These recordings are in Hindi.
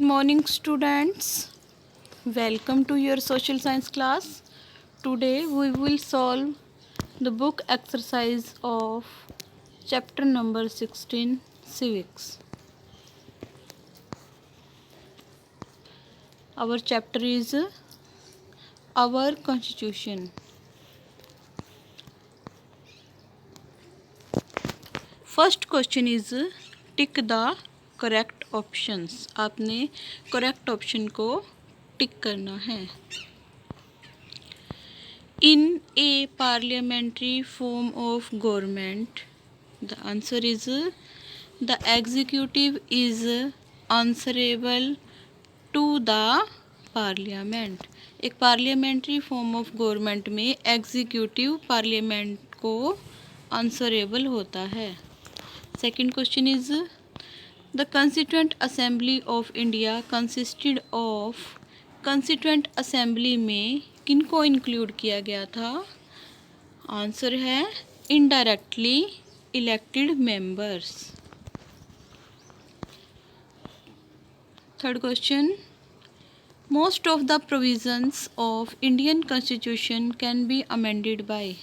Morning students, welcome to your social science class. Today we will solve the book exercise of chapter number 16 civics. Our chapter is our constitution. First question is tick the correct options. आपने correct option को टिक करना है. In a parliamentary form of government, the answer is the executive is answerable to the parliament. एक पार्लियामेंट्री फॉर्म ऑफ गवर्नमेंट में एग्जीक्यूटिव पार्लियामेंट को आंसरेबल होता है. Second question is the constituent assembly of India consisted of. Constituent assembly में किनको इंक्लूड किया गया था? आंसर है indirectly elected members. Third question, most of the provisions of Indian constitution can be amended bye.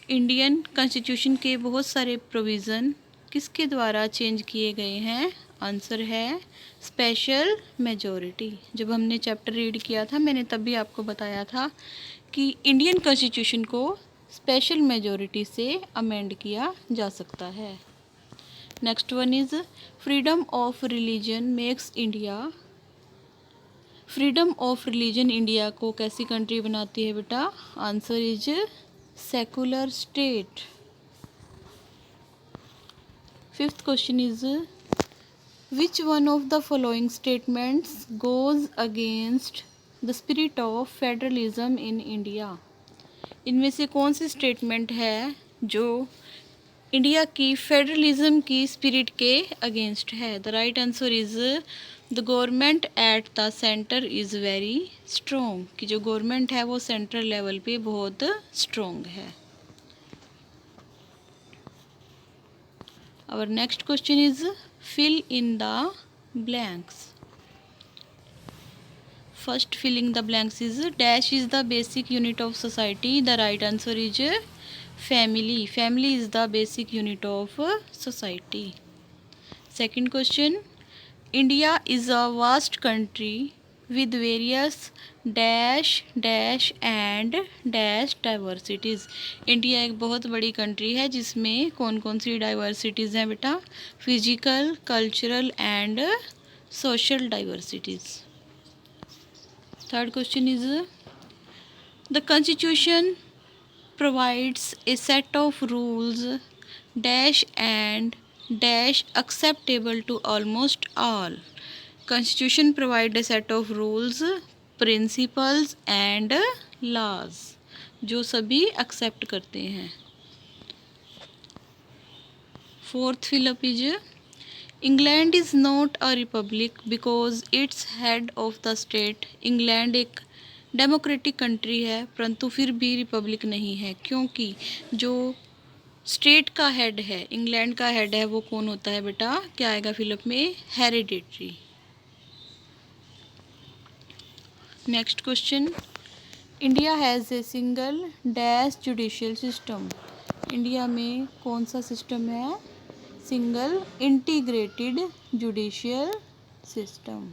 Indian constitution के बहुत सारे प्रोविज़न किसके द्वारा चेंज किए गए हैं? आंसर है स्पेशल मेजॉरिटी. जब हमने चैप्टर रीड किया था मैंने तब भी आपको बताया था कि इंडियन कॉन्स्टिट्यूशन को स्पेशल मेजॉरिटी से अमेंड किया जा सकता है. Next one is freedom of religion makes India. Freedom of religion India को कैसी कंट्री बनाती है बेटा? Answer is secular state. Fifth question is which one of the following statements goes against the spirit of federalism in India. इनमें से कौन सी स्टेटमेंट है जो इंडिया की फेडरलिज्म की स्पिरिट के अगेंस्ट है? The right answer is the government at the centre is very strong. कि जो गवर्नमेंट है वो सेंट्रल लेवल पे बहुत स्ट्रॉन्ग है. Our next question is fill in the blanks. First filling the blanks is dash is the basic unit of society. The right answer is family. Family is the basic unit of society. Second question, India is a vast country with various dash dash and dash diversities. India एक बहुत बड़ी कंट्री है जिसमें कौन कौन सी डाइवर्सिटीज़ हैं बेटा? Physical, cultural and social diversities. Third question is the constitution provides a set of rules dash and dash acceptable to almost all. Constitution provide a set of rules, principles and laws जो सभी accept करते हैं. Fourth fill-up is England is not a republic because its head of the state. England एक डेमोक्रेटिक कंट्री है परंतु फिर भी रिपब्लिक नहीं है क्योंकि जो स्टेट का हेड है, इंग्लैंड का हेड है, वो कौन होता है बेटा? क्या आएगा फिलअप में? Hereditary. Next question, India has a single dash judicial system. India में कौन सा सिस्टम है? Single integrated judicial system.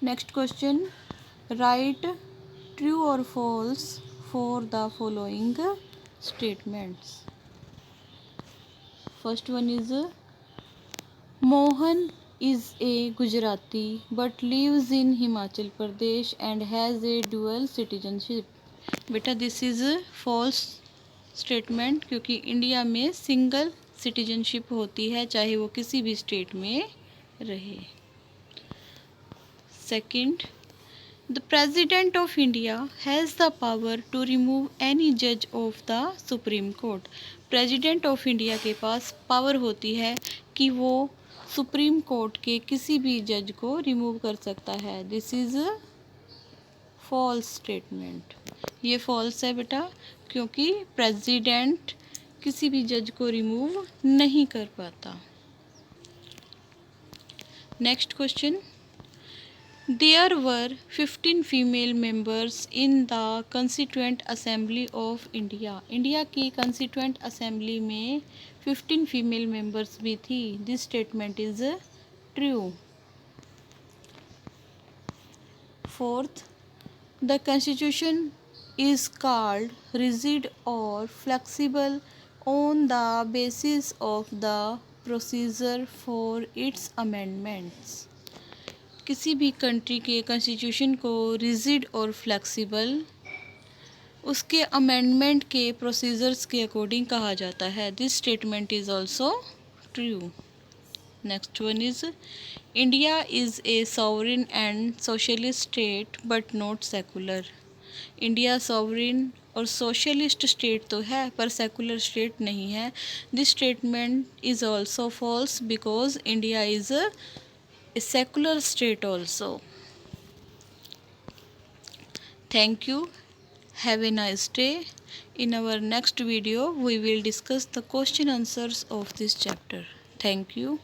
Next question, right true और false for the following statements. First one is Mohan is a Gujarati but lives in Himachal Pradesh and has a dual citizenship. बेटा दिस इज false statement क्योंकि इंडिया में सिंगल सिटीजनशिप होती है चाहे वो किसी भी स्टेट में रहे. Second, The President of India has the power to remove any judge of the Supreme Court. President of India के पास पावर होती है कि वो सुप्रीम कोर्ट के किसी भी जज को रिमूव कर सकता है. This is false statement. ये फॉल्स है बेटा क्योंकि प्रेसिडेंट किसी भी जज को रिमूव नहीं कर पाता. Next question, there were 15 female members in the Constituent Assembly of India. India की Constituent Assembly में 15 फीमेल members भी थी. This statement is true. Fourth, the Constitution is called rigid or flexible on the basis of the procedure for its amendments. किसी भी कंट्री के कॉन्स्टिट्यूशन को रिजिड और फ्लेक्सिबल उसके अमेंडमेंट के प्रोसीजर्स के अकॉर्डिंग कहा जाता है. This statement is also true. Next one is, India is a sovereign and socialist state but not secular. India sovereign और सोशलिस्ट स्टेट तो है पर सेकुलर स्टेट नहीं है. This statement is also false because India is a secular state also. Thank you. Have a nice day. In our next video, we will discuss the question answers of this chapter. Thank you.